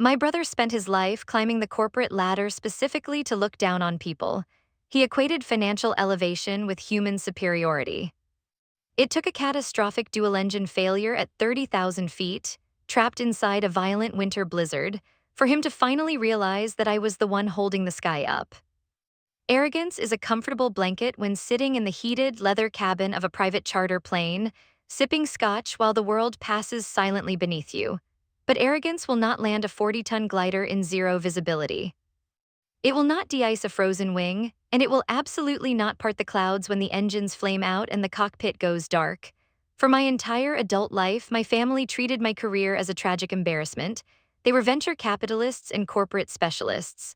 My brother spent his life climbing the corporate ladder specifically to look down on people. He equated financial elevation with human superiority. It took a catastrophic dual-engine failure at 30,000 feet, trapped inside a violent winter blizzard, for him to finally realize that I was the one holding the sky up. Arrogance is a comfortable blanket when sitting in the heated leather cabin of a private charter plane, sipping scotch while the world passes silently beneath you. But arrogance will not land a 40-ton glider in zero visibility. It will not de-ice a frozen wing, and it will absolutely not part the clouds when the engines flame out and the cockpit goes dark. For my entire adult life, my family treated my career as a tragic embarrassment. They were venture capitalists and corporate specialists.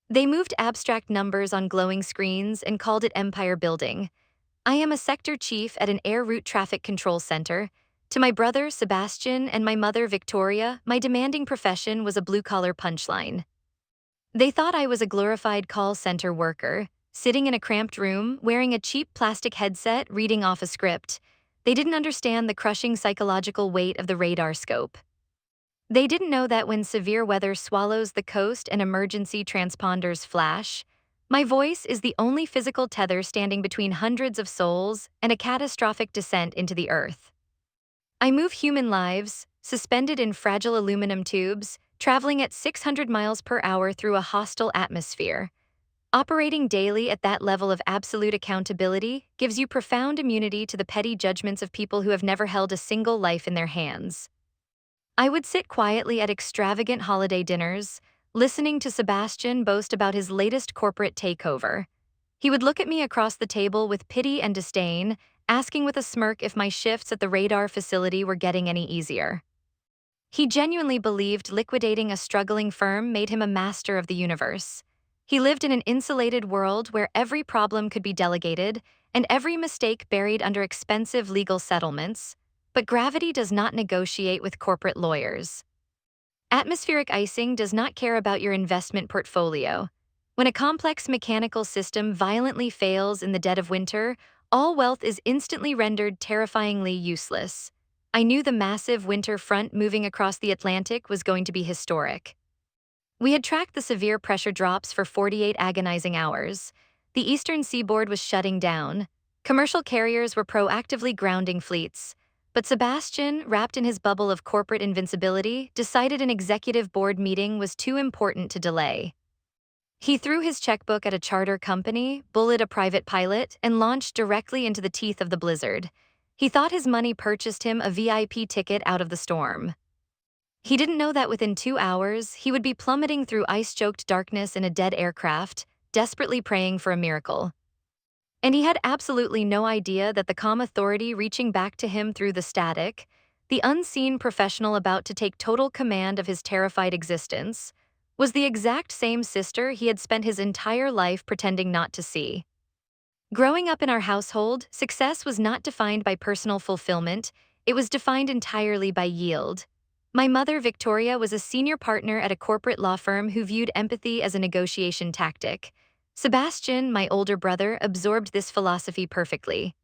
They moved abstract numbers on glowing screens and called it empire building. I am a sector chief at an air route traffic control center. To my brother, Sebastian, and my mother, Victoria, my demanding profession was a blue-collar punchline. They thought I was a glorified call center worker, sitting in a cramped room, wearing a cheap plastic headset, reading off a script. They didn't understand the crushing psychological weight of the radar scope. They didn't know that when severe weather swallows the coast and emergency transponders flash, my voice is the only physical tether standing between hundreds of souls and a catastrophic descent into the earth. I move human lives, suspended in fragile aluminum tubes, traveling at 600 miles per hour through a hostile atmosphere. Operating daily at that level of absolute accountability gives you profound immunity to the petty judgments of people who have never held a single life in their hands. I would sit quietly at extravagant holiday dinners, listening to Sebastian boast about his latest corporate takeover. He would look at me across the table with pity and disdain, asking with a smirk if my shifts at the radar facility were getting any easier. He genuinely believed liquidating a struggling firm made him a master of the universe. He lived in an insulated world where every problem could be delegated and every mistake buried under expensive legal settlements. But gravity does not negotiate with corporate lawyers. Atmospheric icing does not care about your investment portfolio. When a complex mechanical system violently fails in the dead of winter, all wealth is instantly rendered terrifyingly useless. I knew the massive winter front moving across the Atlantic was going to be historic. We had tracked the severe pressure drops for 48 agonizing hours. The eastern seaboard was shutting down. Commercial carriers were proactively grounding fleets. But Sebastian, wrapped in his bubble of corporate invincibility, decided an executive board meeting was too important to delay. He threw his checkbook at a charter company, bullied a private pilot, and launched directly into the teeth of the blizzard. He thought his money purchased him a VIP ticket out of the storm. He didn't know that within 2 hours, he would be plummeting through ice-choked darkness in a dead aircraft, desperately praying for a miracle. And he had absolutely no idea that the calm authority reaching back to him through the static, the unseen professional about to take total command of his terrified existence, was the exact same sister he had spent his entire life pretending not to see. Growing up in our household, success was not defined by personal fulfillment, it was defined entirely by yield. My mother, Victoria, was a senior partner at a corporate law firm who viewed empathy as a negotiation tactic. Sebastian, my older brother, absorbed this philosophy perfectly.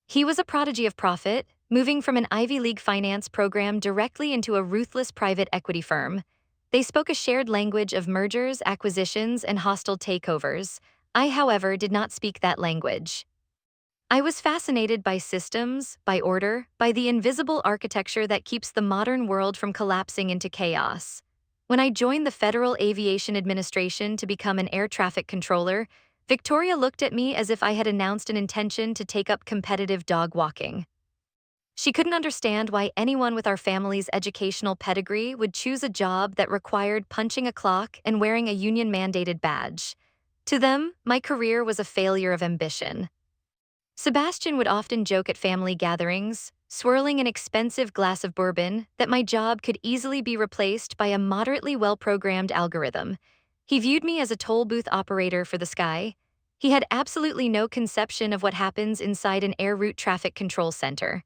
He was a prodigy of profit, moving from an Ivy League finance program directly into a ruthless private equity firm. They spoke a shared language of mergers, acquisitions, and hostile takeovers. I, however, did not speak that language. I was fascinated by systems, by order, by the invisible architecture that keeps the modern world from collapsing into chaos. When I joined the Federal Aviation Administration to become an air traffic controller, Victoria looked at me as if I had announced an intention to take up competitive dog walking. She couldn't understand why anyone with our family's educational pedigree would choose a job that required punching a clock and wearing a union-mandated badge. To them, my career was a failure of ambition. Sebastian would often joke at family gatherings, swirling an expensive glass of bourbon, that my job could easily be replaced by a moderately well-programmed algorithm. He viewed me as a toll booth operator for the sky. He had absolutely no conception of what happens inside an air route traffic control center.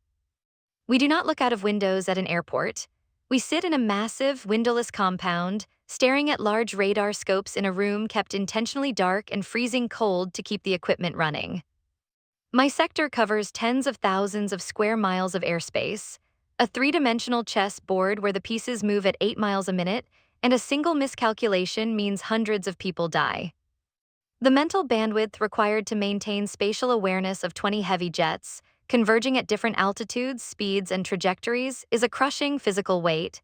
We do not look out of windows at an airport. We sit in a massive, windowless compound, staring at large radar scopes in a room kept intentionally dark and freezing cold to keep the equipment running. My sector covers tens of thousands of square miles of airspace, a three-dimensional chess board where the pieces move at 8 miles a minute, and a single miscalculation means hundreds of people die. The mental bandwidth required to maintain spatial awareness of 20 heavy jets, converging at different altitudes, speeds, and trajectories, is a crushing physical weight.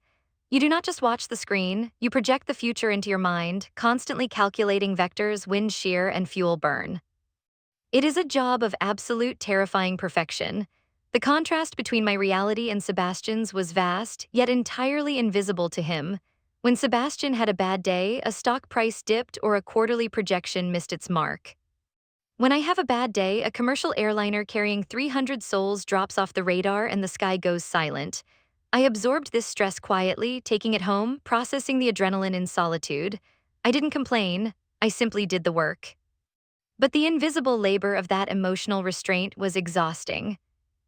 You do not just watch the screen, you project the future into your mind, constantly calculating vectors, wind shear, and fuel burn. It is a job of absolute terrifying perfection. The contrast between my reality and Sebastian's was vast, yet entirely invisible to him. When Sebastian had a bad day, a stock price dipped or a quarterly projection missed its mark. When I have a bad day, a commercial airliner carrying 300 souls drops off the radar and the sky goes silent. I absorbed this stress quietly, taking it home, processing the adrenaline in solitude. I didn't complain, I simply did the work. But the invisible labor of that emotional restraint was exhausting.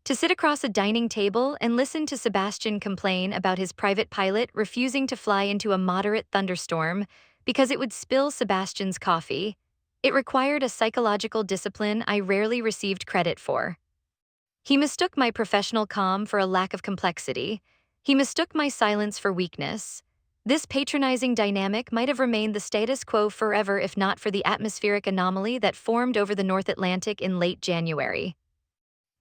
To sit across a dining table and listen to Sebastian complain about his private pilot refusing to fly into a moderate thunderstorm because it would spill Sebastian's coffee, it required a psychological discipline I rarely received credit for. He mistook my professional calm for a lack of complexity. He mistook my silence for weakness. This patronizing dynamic might have remained the status quo forever if not for the atmospheric anomaly that formed over the North Atlantic in late January.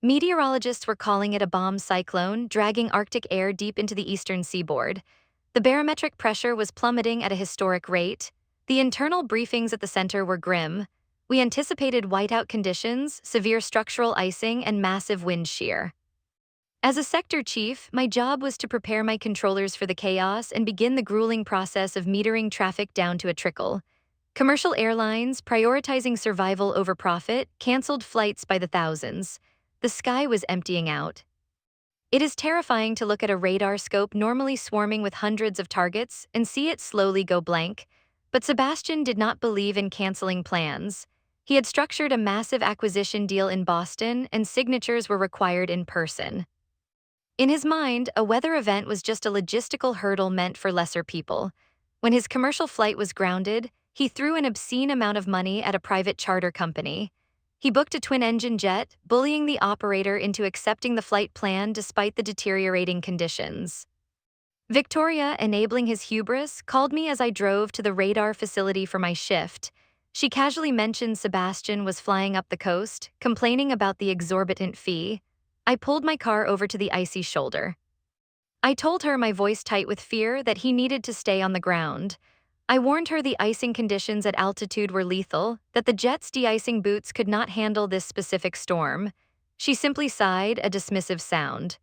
Meteorologists were calling it a bomb cyclone, dragging Arctic air deep into the eastern seaboard. The barometric pressure was plummeting at a historic rate. The internal briefings at the center were grim. We anticipated whiteout conditions, severe structural icing, and massive wind shear. As a sector chief, my job was to prepare my controllers for the chaos and begin the grueling process of metering traffic down to a trickle. Commercial airlines, prioritizing survival over profit, canceled flights by the thousands. The sky was emptying out. It is terrifying to look at a radar scope normally swarming with hundreds of targets and see it slowly go blank. But Sebastian did not believe in canceling plans. He had structured a massive acquisition deal in Boston, and signatures were required in person. In his mind, a weather event was just a logistical hurdle meant for lesser people. When his commercial flight was grounded, he threw an obscene amount of money at a private charter company. He booked a twin-engine jet, bullying the operator into accepting the flight plan despite the deteriorating conditions. Victoria, enabling his hubris, called me as I drove to the radar facility for my shift. She casually mentioned Sebastian was flying up the coast, complaining about the exorbitant fee. I pulled my car over to the icy shoulder. I told her, my voice tight with fear, that he needed to stay on the ground. I warned her the icing conditions at altitude were lethal, that the jet's de-icing boots could not handle this specific storm. She simply sighed, a dismissive sound.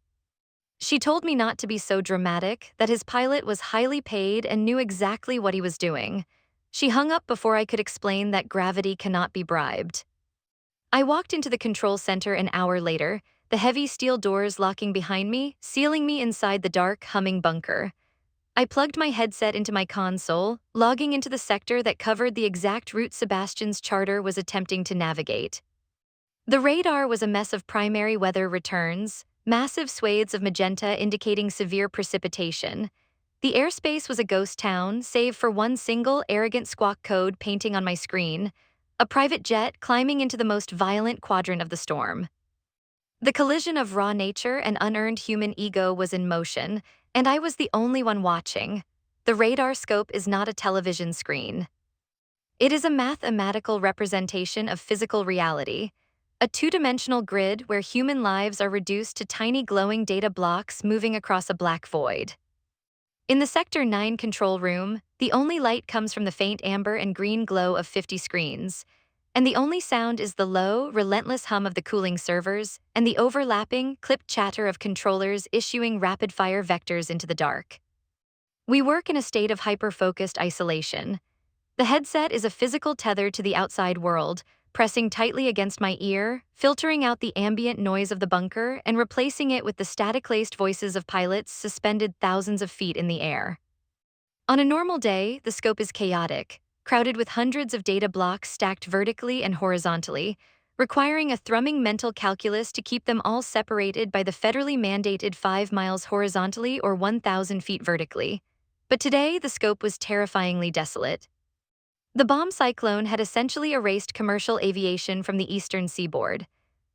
She told me not to be so dramatic, that his pilot was highly paid and knew exactly what he was doing. She hung up before I could explain that gravity cannot be bribed. I walked into the control center an hour later, the heavy steel doors locking behind me, sealing me inside the dark, humming bunker. I plugged my headset into my console, logging into the sector that covered the exact route Sebastian's charter was attempting to navigate. The radar was a mess of primary weather returns, massive swathes of magenta indicating severe precipitation. The airspace was a ghost town, save for one single arrogant squawk code painting on my screen, a private jet climbing into the most violent quadrant of the storm. The collision of raw nature and unearned human ego was in motion, and I was the only one watching. The radar scope is not a television screen. It is a mathematical representation of physical reality, a two-dimensional grid where human lives are reduced to tiny glowing data blocks moving across a black void. In the Sector 9 control room, the only light comes from the faint amber and green glow of 50 screens, and the only sound is the low, relentless hum of the cooling servers and the overlapping, clipped chatter of controllers issuing rapid-fire vectors into the dark. We work in a state of hyper-focused isolation. The headset is a physical tether to the outside world, pressing tightly against my ear, filtering out the ambient noise of the bunker and replacing it with the static-laced voices of pilots suspended thousands of feet in the air. On a normal day, the scope is chaotic, crowded with hundreds of data blocks stacked vertically and horizontally, requiring a thrumming mental calculus to keep them all separated by the federally mandated 5 miles horizontally or 1,000 feet vertically. But today, the scope was terrifyingly desolate. The bomb cyclone had essentially erased commercial aviation from the eastern seaboard.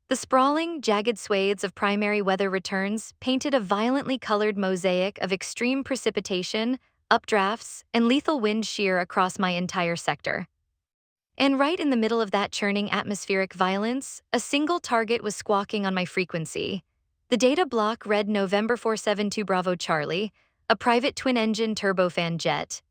The sprawling, jagged swathes of primary weather returns painted a violently colored mosaic of extreme precipitation, updrafts, and lethal wind shear across my entire sector. And right in the middle of that churning atmospheric violence, a single target was squawking on my frequency. The data block read November 472 Bravo Charlie, a private twin-engine turbofan jet.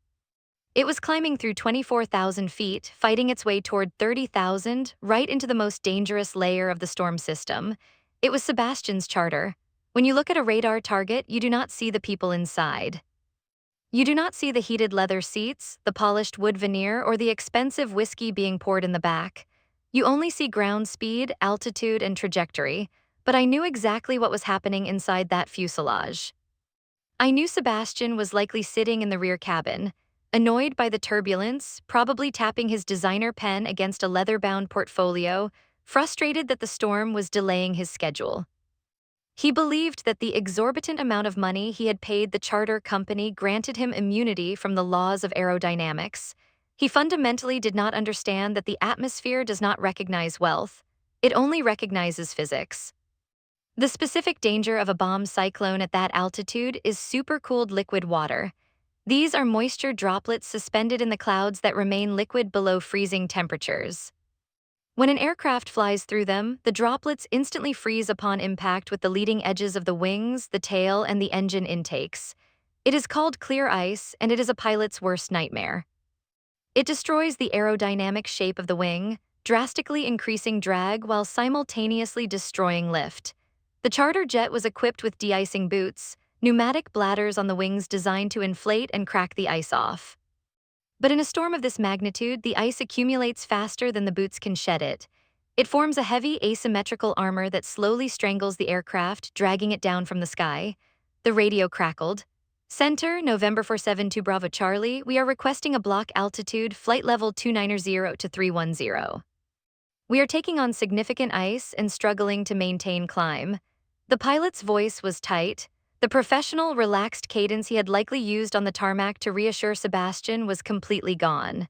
It was climbing through 24,000 feet, fighting its way toward 30,000, right into the most dangerous layer of the storm system. It was Sebastian's charter. When you look at a radar target, you do not see the people inside. You do not see the heated leather seats, the polished wood veneer, or the expensive whiskey being poured in the back. You only see ground speed, altitude, and trajectory, but I knew exactly what was happening inside that fuselage. I knew Sebastian was likely sitting in the rear cabin, annoyed by the turbulence, probably tapping his designer pen against a leather-bound portfolio, frustrated that the storm was delaying his schedule. He believed that the exorbitant amount of money he had paid the charter company granted him immunity from the laws of aerodynamics. He fundamentally did not understand that the atmosphere does not recognize wealth, it only recognizes physics. The specific danger of a bomb cyclone at that altitude is supercooled liquid water. These are moisture droplets suspended in the clouds that remain liquid below freezing temperatures. When an aircraft flies through them, the droplets instantly freeze upon impact with the leading edges of the wings, the tail, and the engine intakes. It is called clear ice, and it is a pilot's worst nightmare. It destroys the aerodynamic shape of the wing, drastically increasing drag while simultaneously destroying lift. The charter jet was equipped with de-icing boots, pneumatic bladders on the wings designed to inflate and crack the ice off. But in a storm of this magnitude, the ice accumulates faster than the boots can shed it. It forms a heavy asymmetrical armor that slowly strangles the aircraft, dragging it down from the sky. The radio crackled. Center, November 472 Bravo Charlie, we are requesting a block altitude, flight level 290 to 310. We are taking on significant ice and struggling to maintain climb. The pilot's voice was tight. The professional, relaxed cadence he had likely used on the tarmac to reassure Sebastian was completely gone.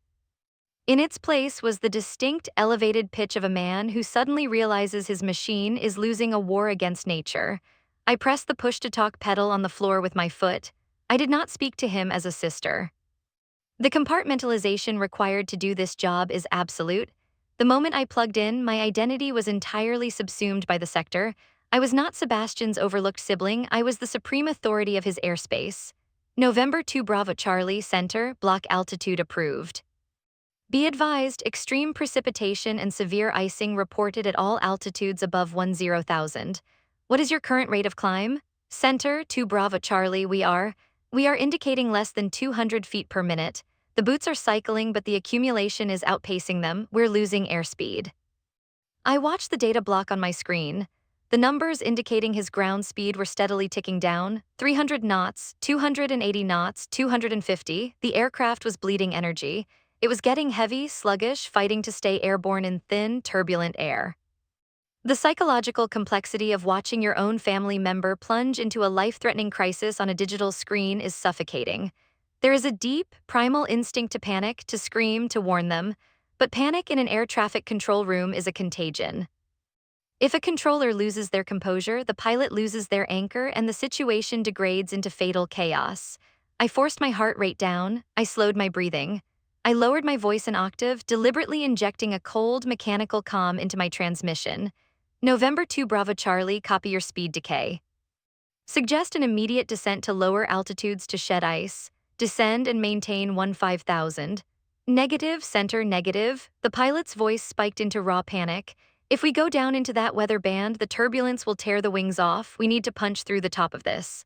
In its place was the distinct, elevated pitch of a man who suddenly realizes his machine is losing a war against nature. I pressed the push-to-talk pedal on the floor with my foot. I did not speak to him as a sister. The compartmentalization required to do this job is absolute. The moment I plugged in, my identity was entirely subsumed by the sector. I was not Sebastian's overlooked sibling, I was the supreme authority of his airspace. November 2 Bravo Charlie, Center, block altitude approved. Be advised, extreme precipitation and severe icing reported at all altitudes above 10,000. What is your current rate of climb? Center, 2 Bravo Charlie, we are indicating less than 200 feet per minute. The boots are cycling, but the accumulation is outpacing them. We're losing airspeed. I watched the data block on my screen. The numbers indicating his ground speed were steadily ticking down. 300 knots, 280 knots, 250. The aircraft was bleeding energy. It was getting heavy, sluggish, fighting to stay airborne in thin, turbulent air. The psychological complexity of watching your own family member plunge into a life-threatening crisis on a digital screen is suffocating. There is a deep, primal instinct to panic, to scream, to warn them, but panic in an air traffic control room is a contagion. If a controller loses their composure, the pilot loses their anchor, and the situation degrades into fatal chaos. I forced my heart rate down, I slowed my breathing. I lowered my voice an octave, deliberately injecting a cold, mechanical calm into my transmission. November 2 Bravo Charlie, copy your speed decay. Suggest an immediate descent to lower altitudes to shed ice. Descend and maintain 15,000. Negative, center, negative. The pilot's voice spiked into raw panic. If we go down into that weather band, the turbulence will tear the wings off. We need to punch through the top of this.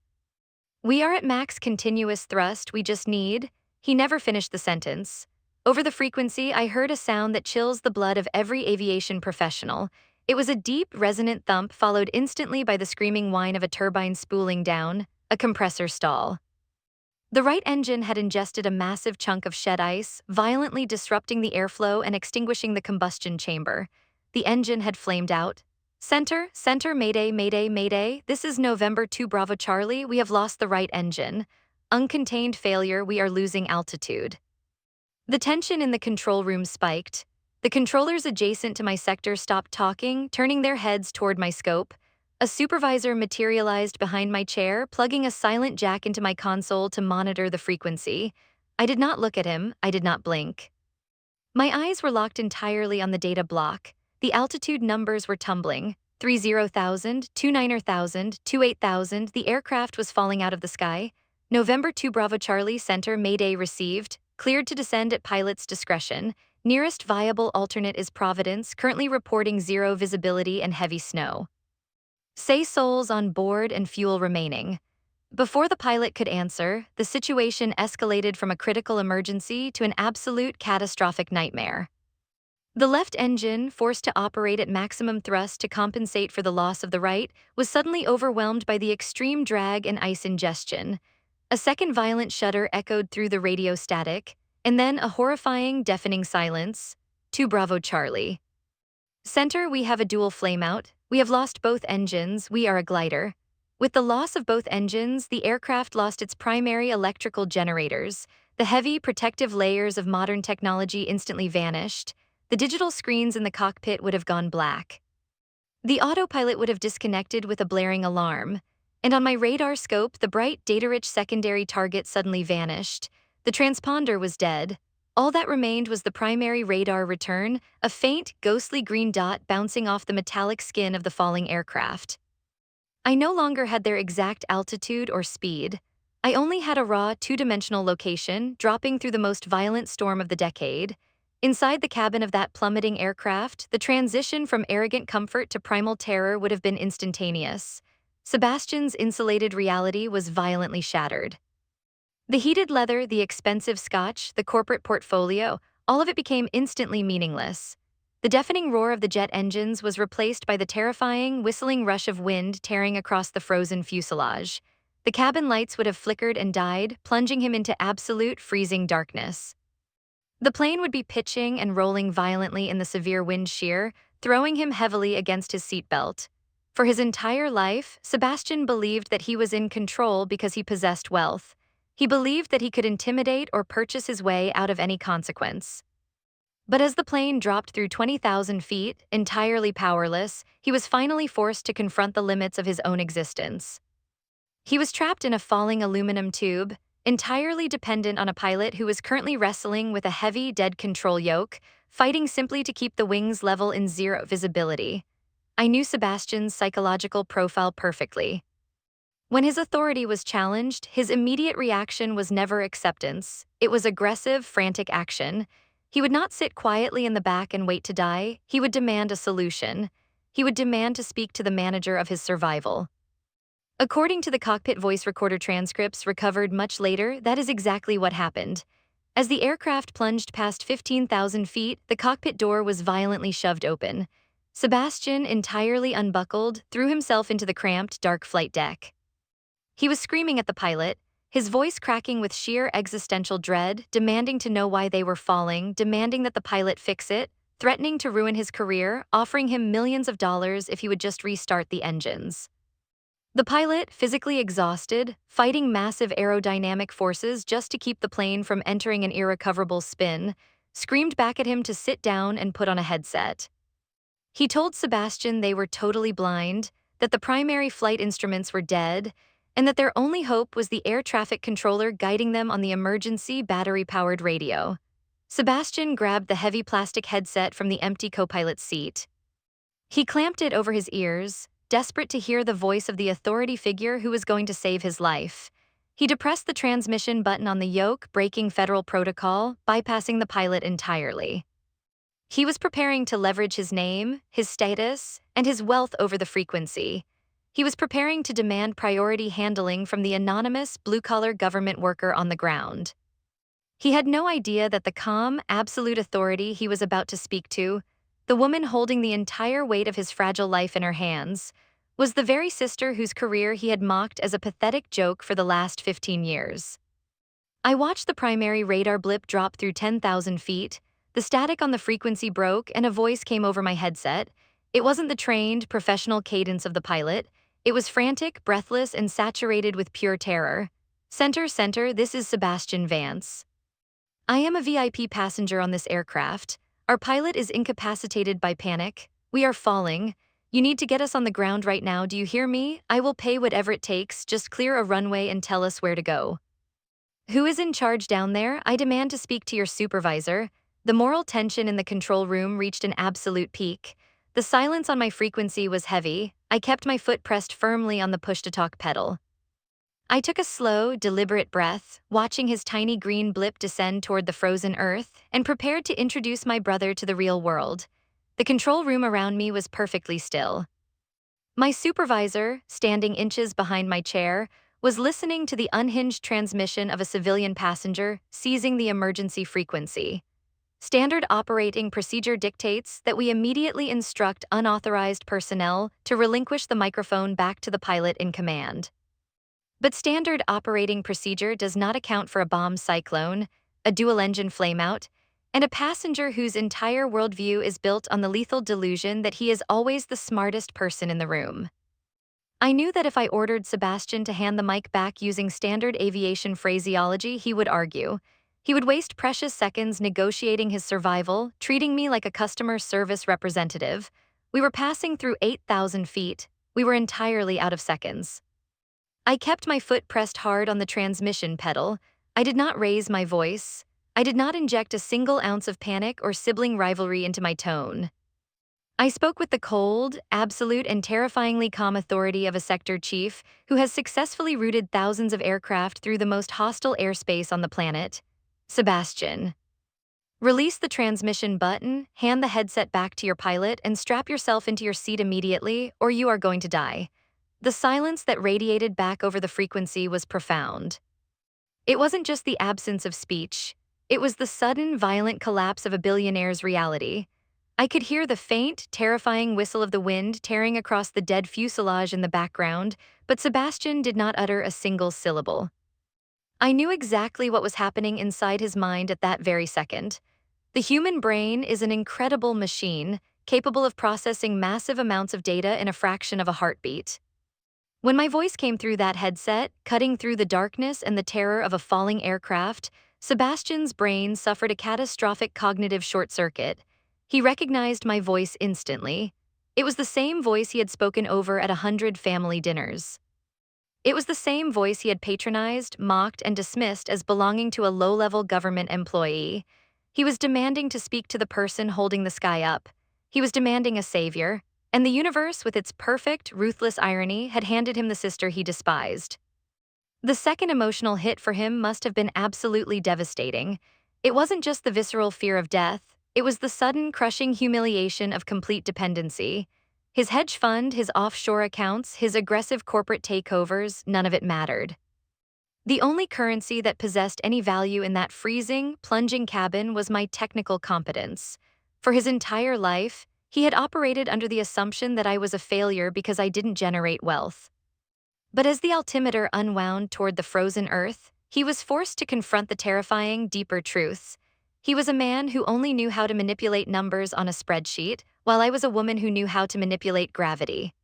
We are at max continuous thrust, we just need. He never finished the sentence. Over the frequency, I heard a sound that chills the blood of every aviation professional. It was a deep, resonant thump followed instantly by the screaming whine of a turbine spooling down, a compressor stall. The right engine had ingested a massive chunk of shed ice, violently disrupting the airflow and extinguishing the combustion chamber. The engine had flamed out. Center, mayday, mayday, mayday. This is November 2 Bravo Charlie, we have lost the right engine. Uncontained failure, we are losing altitude. The tension in the control room spiked. The controllers adjacent to my sector stopped talking, turning their heads toward my scope. A supervisor materialized behind my chair, plugging a silent jack into my console to monitor the frequency. I did not look at him, I did not blink. My eyes were locked entirely on the data block. The altitude numbers were tumbling. 30,000, 29,000, 28,000, the aircraft was falling out of the sky. November 2 Bravo Charlie Center Mayday received, cleared to descend at pilot's discretion. Nearest viable alternate is Providence, currently reporting zero visibility and heavy snow. Say souls on board and fuel remaining. Before the pilot could answer, the situation escalated from a critical emergency to an absolute catastrophic nightmare. The left engine, forced to operate at maximum thrust to compensate for the loss of the right, was suddenly overwhelmed by the extreme drag and ice ingestion. A second violent shudder echoed through the radio static, and then a horrifying, deafening silence. 2 Bravo Charlie. Center, we have a dual flameout. We have lost both engines. We are a glider. With the loss of both engines, the aircraft lost its primary electrical generators. The heavy, protective layers of modern technology instantly vanished. The digital screens in the cockpit would have gone black. The autopilot would have disconnected with a blaring alarm. And on my radar scope, the bright, data-rich secondary target suddenly vanished. The transponder was dead. All that remained was the primary radar return, a faint, ghostly green dot bouncing off the metallic skin of the falling aircraft. I no longer had their exact altitude or speed. I only had a raw, two-dimensional location, dropping through the most violent storm of the decade. Inside the cabin of that plummeting aircraft, the transition from arrogant comfort to primal terror would have been instantaneous. Sebastian's insulated reality was violently shattered. The heated leather, the expensive scotch, the corporate portfolio, all of it became instantly meaningless. The deafening roar of the jet engines was replaced by the terrifying, whistling rush of wind tearing across the frozen fuselage. The cabin lights would have flickered and died, plunging him into absolute, freezing darkness. The plane would be pitching and rolling violently in the severe wind shear, throwing him heavily against his seatbelt. For his entire life, Sebastian believed that he was in control because he possessed wealth. He believed that he could intimidate or purchase his way out of any consequence. But as the plane dropped through 20,000 feet, entirely powerless, he was finally forced to confront the limits of his own existence. He was trapped in a falling aluminum tube, entirely dependent on a pilot who was currently wrestling with a heavy, dead control yoke, fighting simply to keep the wings level in zero visibility. I knew Sebastian's psychological profile perfectly. When his authority was challenged, his immediate reaction was never acceptance. It was aggressive, frantic action. He would not sit quietly in the back and wait to die. He would demand a solution. He would demand to speak to the manager of his survival. According to the cockpit voice recorder transcripts recovered much later, that is exactly what happened. As the aircraft plunged past 15,000 feet, the cockpit door was violently shoved open. Sebastian, entirely unbuckled, threw himself into the cramped, dark flight deck. He was screaming at the pilot, his voice cracking with sheer existential dread, demanding to know why they were falling, demanding that the pilot fix it, threatening to ruin his career, offering him millions of dollars if he would just restart the engines. The pilot, physically exhausted, fighting massive aerodynamic forces just to keep the plane from entering an irrecoverable spin, screamed back at him to sit down and put on a headset. He told Sebastian they were totally blind, that the primary flight instruments were dead, and that their only hope was the air traffic controller guiding them on the emergency battery-powered radio. Sebastian grabbed the heavy plastic headset from the empty co-pilot's seat. He clamped it over his ears, desperate to hear the voice of the authority figure who was going to save his life. He depressed the transmission button on the yoke, breaking federal protocol, bypassing the pilot entirely. He was preparing to leverage his name, his status, and his wealth over the frequency. He was preparing to demand priority handling from the anonymous, blue-collar government worker on the ground. He had no idea that the calm, absolute authority he was about to speak to, the woman holding the entire weight of his fragile life in her hands, was the very sister whose career he had mocked as a pathetic joke for the last 15 years. I watched the primary radar blip drop through 10,000 feet, the static on the frequency broke, and a voice came over my headset. It wasn't the trained, professional cadence of the pilot. It was frantic, breathless, and saturated with pure terror. Center, this is Sebastian Vance. I am a VIP passenger on this aircraft. Our pilot is incapacitated by panic. We are falling. You need to get us on the ground right now, do you hear me? I will pay whatever it takes, just clear a runway and tell us where to go. Who is in charge down there? I demand to speak to your supervisor. The moral tension in the control room reached an absolute peak. The silence on my frequency was heavy. I kept my foot pressed firmly on the push-to-talk pedal. I took a slow, deliberate breath, watching his tiny green blip descend toward the frozen earth, and prepared to introduce my brother to the real world. The control room around me was perfectly still. My supervisor, standing inches behind my chair, was listening to the unhinged transmission of a civilian passenger seizing the emergency frequency. Standard operating procedure dictates that we immediately instruct unauthorized personnel to relinquish the microphone back to the pilot in command. But standard operating procedure does not account for a bomb cyclone, a dual-engine flameout, and a passenger whose entire worldview is built on the lethal delusion that he is always the smartest person in the room. I knew that if I ordered Sebastian to hand the mic back using standard aviation phraseology, he would argue. He would waste precious seconds negotiating his survival, treating me like a customer service representative. We were passing through 8,000 feet. We were entirely out of seconds. I kept my foot pressed hard on the transmission pedal. I did not raise my voice. I did not inject a single ounce of panic or sibling rivalry into my tone. I spoke with the cold, absolute, and terrifyingly calm authority of a sector chief who has successfully routed thousands of aircraft through the most hostile airspace on the planet. Sebastian. Release the transmission button, hand the headset back to your pilot, and strap yourself into your seat immediately, or you are going to die. The silence that radiated back over the frequency was profound. It wasn't just the absence of speech. It was the sudden, violent collapse of a billionaire's reality. I could hear the faint, terrifying whistle of the wind tearing across the dead fuselage in the background, but Sebastian did not utter a single syllable. I knew exactly what was happening inside his mind at that very second. The human brain is an incredible machine, capable of processing massive amounts of data in a fraction of a heartbeat. When my voice came through that headset, cutting through the darkness and the terror of a falling aircraft, Sebastian's brain suffered a catastrophic cognitive short circuit. He recognized my voice instantly. It was the same voice he had spoken over at 100 family dinners. It was the same voice he had patronized, mocked, and dismissed as belonging to a low-level government employee. He was demanding to speak to the person holding the sky up. He was demanding a savior, and the universe, with its perfect, ruthless irony, had handed him the sister he despised. The second emotional hit for him must have been absolutely devastating. It wasn't just the visceral fear of death, it was the sudden, crushing humiliation of complete dependency. His hedge fund, his offshore accounts, his aggressive corporate takeovers, none of it mattered. The only currency that possessed any value in that freezing, plunging cabin was my technical competence. For his entire life, he had operated under the assumption that I was a failure because I didn't generate wealth. But as the altimeter unwound toward the frozen earth, he was forced to confront the terrifying, deeper truths. He was a man who only knew how to manipulate numbers on a spreadsheet, while I was a woman who knew how to manipulate gravity.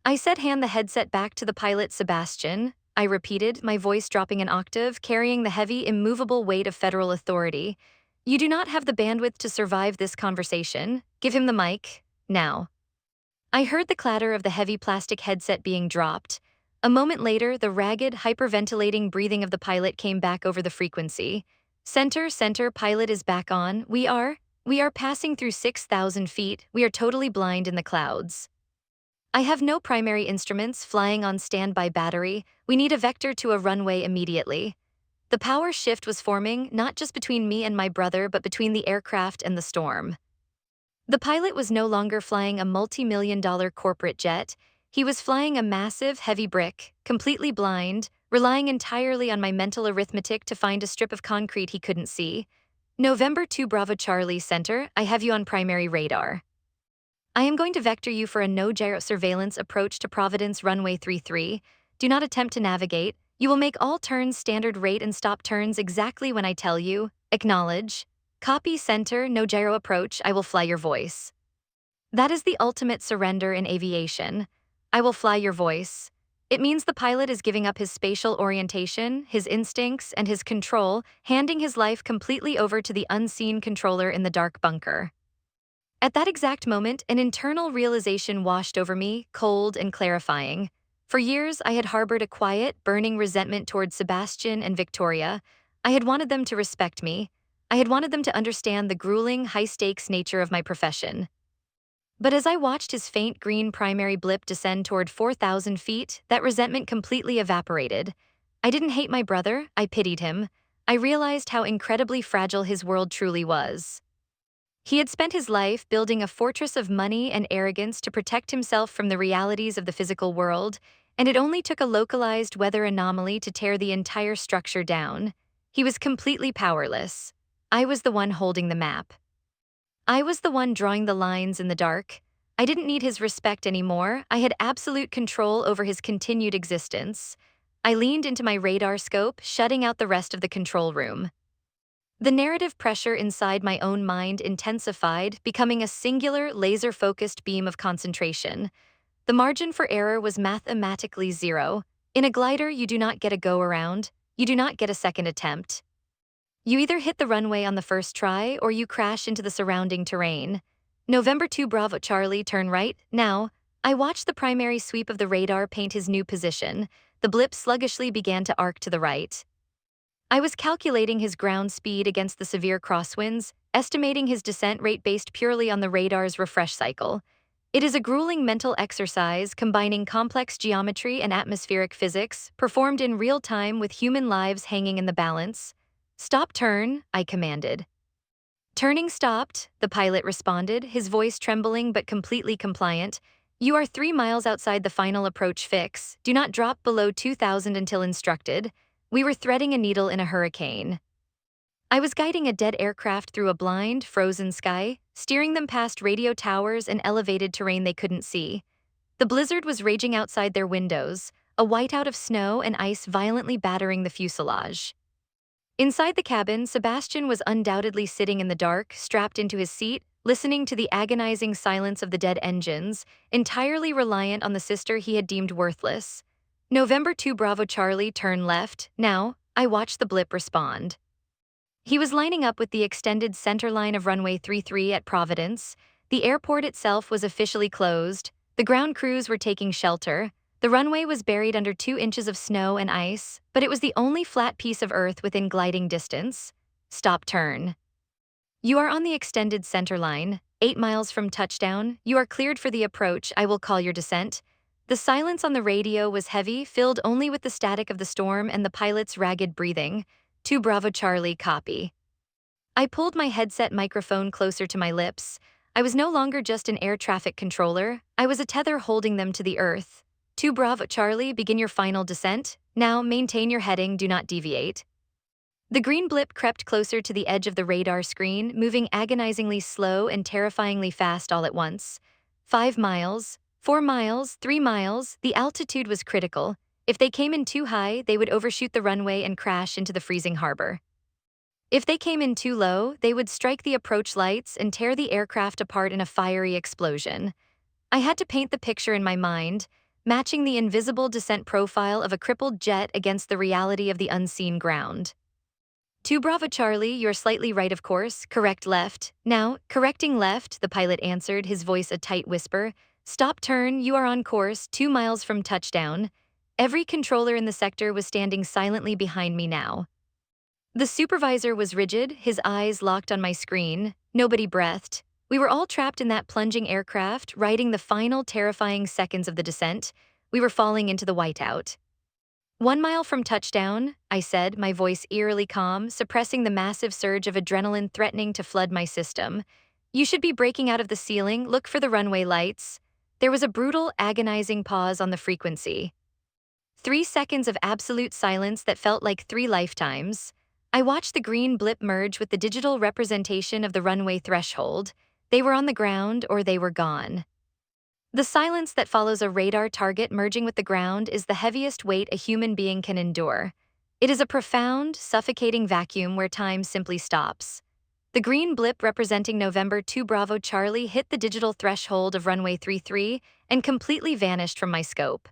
I said, hand the headset back to the pilot, Sebastian. I repeated, my voice dropping an octave, carrying the heavy, immovable weight of federal authority. You do not have the bandwidth to survive this conversation. Give him the mic, now. I heard the clatter of the heavy plastic headset being dropped. A moment later, the ragged, hyperventilating breathing of the pilot came back over the frequency. Center, pilot is back on. We are passing through 6,000 feet. We are totally blind in the clouds. I have no primary instruments flying on standby battery. We need a vector to a runway immediately. The power shift was forming, not just between me and my brother, but between the aircraft and the storm. The pilot was no longer flying a multi-million-dollar corporate jet. He was flying a massive, heavy brick, completely blind, relying entirely on my mental arithmetic to find a strip of concrete he couldn't see. November 2 Bravo Charlie Center, I have you on primary radar. I am going to vector you for a no-gyro surveillance approach to Providence runway 33. Do not attempt to navigate. You will make all turns standard rate and stop turns exactly when I tell you. Acknowledge. Copy center, no gyro approach, I will fly your voice. That is the ultimate surrender in aviation. I will fly your voice. It means the pilot is giving up his spatial orientation, his instincts, and his control, handing his life completely over to the unseen controller in the dark bunker. At that exact moment, an internal realization washed over me, cold and clarifying. For years, I had harbored a quiet, burning resentment towards Sebastian and Victoria. I had wanted them to respect me. I had wanted them to understand the grueling, high-stakes nature of my profession. But as I watched his faint green primary blip descend toward 4,000 feet, that resentment completely evaporated. I didn't hate my brother, I pitied him. I realized how incredibly fragile his world truly was. He had spent his life building a fortress of money and arrogance to protect himself from the realities of the physical world, and it only took a localized weather anomaly to tear the entire structure down. He was completely powerless. I was the one holding the map. I was the one drawing the lines in the dark. I didn't need his respect anymore. I had absolute control over his continued existence. I leaned into my radar scope, shutting out the rest of the control room. The narrative pressure inside my own mind intensified, becoming a singular, laser-focused beam of concentration. The margin for error was mathematically zero. In a glider, you do not get a go-around. You do not get a second attempt. You either hit the runway on the first try or you crash into the surrounding terrain. November 2 Bravo Charlie, turn right, now. I watched the primary sweep of the radar paint his new position. The blip sluggishly began to arc to the right. I was calculating his ground speed against the severe crosswinds, estimating his descent rate based purely on the radar's refresh cycle. It is a grueling mental exercise combining complex geometry and atmospheric physics, performed in real time with human lives hanging in the balance. Stop turn, I commanded. Turning stopped, the pilot responded, his voice trembling but completely compliant. You are 3 miles outside the final approach fix. Do not drop below 2,000 until instructed. We were threading a needle in a hurricane. I was guiding a dead aircraft through a blind, frozen sky, steering them past radio towers and elevated terrain they couldn't see. The blizzard was raging outside their windows, a whiteout of snow and ice violently battering the fuselage. Inside the cabin, Sebastian was undoubtedly sitting in the dark, strapped into his seat, listening to the agonizing silence of the dead engines, entirely reliant on the sister he had deemed worthless. November 2 Bravo Charlie, turn left, now. I watched the blip respond. He was lining up with the extended center line of runway 33 at Providence. The airport itself was officially closed. The ground crews were taking shelter. The runway was buried under 2 inches of snow and ice, but it was the only flat piece of earth within gliding distance. Stop turn. You are on the extended center line, 8 miles from touchdown. You are cleared for the approach. I will call your descent. The silence on the radio was heavy, filled only with the static of the storm and the pilot's ragged breathing. 2 Bravo Charlie, copy. I pulled my headset microphone closer to my lips. I was no longer just an air traffic controller. I was a tether holding them to the earth. 2 Bravo Charlie, begin your final descent. Now, maintain your heading, do not deviate. The green blip crept closer to the edge of the radar screen, moving agonizingly slow and terrifyingly fast all at once. 5 miles, 4 miles, 3 miles, the altitude was critical. If they came in too high, they would overshoot the runway and crash into the freezing harbor. If they came in too low, they would strike the approach lights and tear the aircraft apart in a fiery explosion. I had to paint the picture in my mind, matching the invisible descent profile of a crippled jet against the reality of the unseen ground. 2 Bravo Charlie, you're slightly right of course, correct left. Now, correcting left, the pilot answered, his voice a tight whisper. Stop turn, you are on course, 2 miles from touchdown. Every controller in the sector was standing silently behind me now. The supervisor was rigid, his eyes locked on my screen. Nobody breathed. We were all trapped in that plunging aircraft, riding the final terrifying seconds of the descent. We were falling into the whiteout. 1 mile from touchdown, I said, my voice eerily calm, suppressing the massive surge of adrenaline threatening to flood my system. You should be breaking out of the ceiling, look for the runway lights. There was a brutal, agonizing pause on the frequency. 3 seconds of absolute silence that felt like 3 lifetimes. I watched the green blip merge with the digital representation of the runway threshold. They were on the ground or they were gone. The silence that follows a radar target merging with the ground is the heaviest weight a human being can endure. It is a profound, suffocating vacuum where time simply stops. The green blip representing November 2 Bravo Charlie hit the digital threshold of runway 33 and completely vanished from my scope.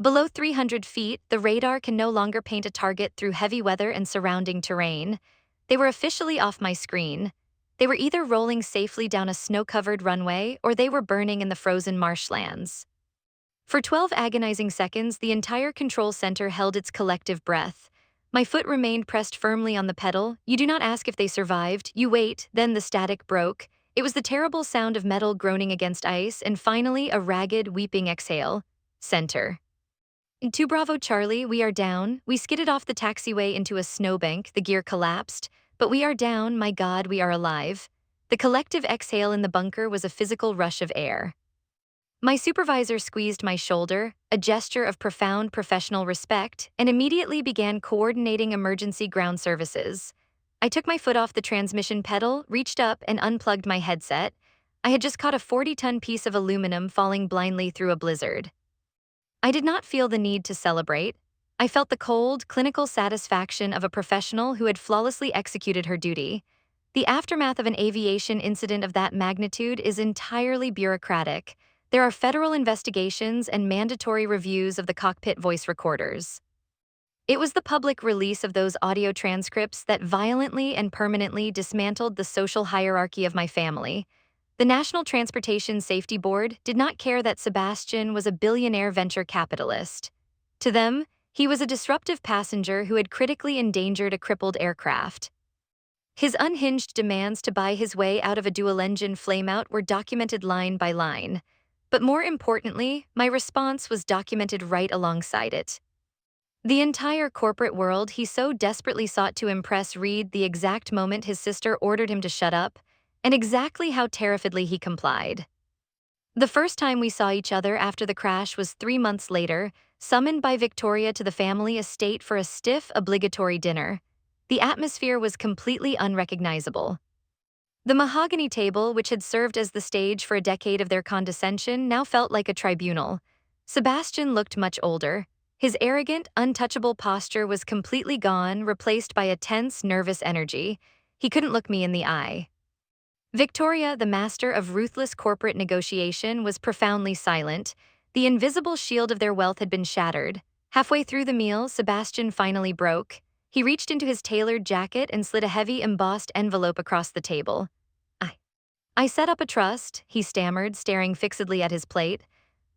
Below 300 feet, the radar can no longer paint a target through heavy weather and surrounding terrain. They were officially off my screen. They were either rolling safely down a snow-covered runway or they were burning in the frozen marshlands. For 12 agonizing seconds, the entire control center held its collective breath. My foot remained pressed firmly on the pedal. You do not ask if they survived, you wait, then the static broke. It was the terrible sound of metal groaning against ice, and finally a ragged, weeping exhale. Center. To Bravo Charlie, we are down. We skidded off the taxiway into a snowbank, the gear collapsed. But we are down, my God, we are alive. The collective exhale in the bunker was a physical rush of air. My supervisor squeezed my shoulder, a gesture of profound professional respect, and immediately began coordinating emergency ground services. I took my foot off the transmission pedal, reached up, and unplugged my headset. I had just caught a 40-ton piece of aluminum falling blindly through a blizzard. I did not feel the need to celebrate. I felt the cold, clinical satisfaction of a professional who had flawlessly executed her duty. The aftermath of an aviation incident of that magnitude is entirely bureaucratic. There are federal investigations and mandatory reviews of the cockpit voice recorders. It was the public release of those audio transcripts that violently and permanently dismantled the social hierarchy of my family. The National Transportation Safety Board did not care that Sebastian was a billionaire venture capitalist. To them, he was a disruptive passenger who had critically endangered a crippled aircraft. His unhinged demands to buy his way out of a dual-engine flameout were documented line by line. But more importantly, my response was documented right alongside it. The entire corporate world he so desperately sought to impress read the exact moment his sister ordered him to shut up, and exactly how terrifiedly he complied. The first time we saw each other after the crash was 3 months later, summoned by Victoria to the family estate for a stiff, obligatory dinner. The atmosphere was completely unrecognizable. The mahogany table, which had served as the stage for a decade of their condescension, now felt like a tribunal. Sebastian looked much older. His arrogant, untouchable posture was completely gone, replaced by a tense, nervous energy. He couldn't look me in the eye. Victoria, the master of ruthless corporate negotiation, was profoundly silent. The invisible shield of their wealth had been shattered. Halfway through the meal, Sebastian finally broke. He reached into his tailored jacket and slid a heavy embossed envelope across the table. I set up a trust, he stammered, staring fixedly at his plate.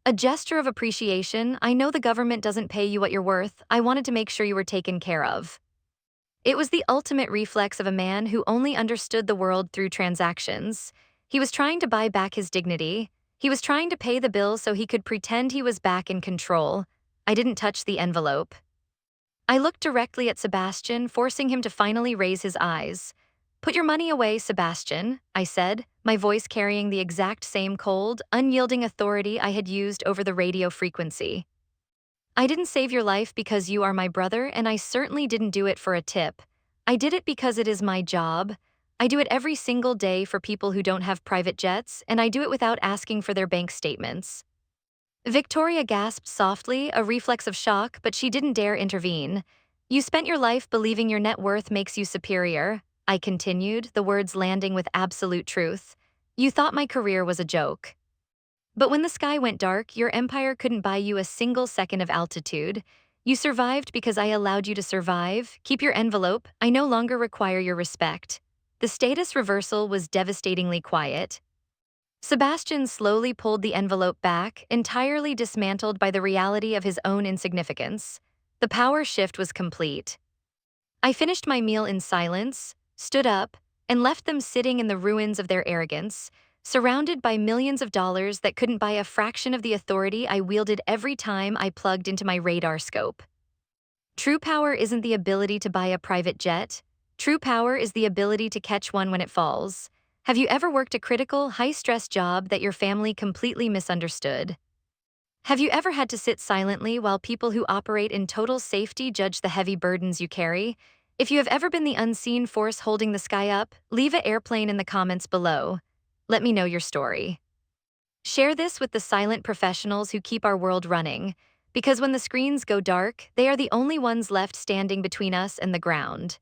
A gesture of appreciation. I know the government doesn't pay you what you're worth. I wanted to make sure you were taken care of. It was the ultimate reflex of a man who only understood the world through transactions. He was trying to buy back his dignity. He was trying to pay the bill so he could pretend he was back in control. I didn't touch the envelope. I looked directly at Sebastian, forcing him to finally raise his eyes. "Put your money away, Sebastian," I said, my voice carrying the exact same cold, unyielding authority I had used over the radio frequency. "I didn't save your life because you are my brother, and I certainly didn't do it for a tip. I did it because it is my job. I do it every single day for people who don't have private jets, and I do it without asking for their bank statements." Victoria gasped softly, a reflex of shock, but she didn't dare intervene. "You spent your life believing your net worth makes you superior," I continued, the words landing with absolute truth. "You thought my career was a joke. But when the sky went dark, your empire couldn't buy you a single second of altitude. You survived because I allowed you to survive. Keep your envelope. I no longer require your respect." The status reversal was devastatingly quiet. Sebastian slowly pulled the envelope back, entirely dismantled by the reality of his own insignificance. The power shift was complete. I finished my meal in silence, stood up, and left them sitting in the ruins of their arrogance, surrounded by millions of dollars that couldn't buy a fraction of the authority I wielded every time I plugged into my radar scope. True power isn't the ability to buy a private jet. True power is the ability to catch one when it falls. Have you ever worked a critical, high-stress job that your family completely misunderstood? Have you ever had to sit silently while people who operate in total safety judge the heavy burdens you carry? If you have ever been the unseen force holding the sky up, leave an airplane in the comments below. Let me know your story. Share this with the silent professionals who keep our world running, because when the screens go dark, they are the only ones left standing between us and the ground.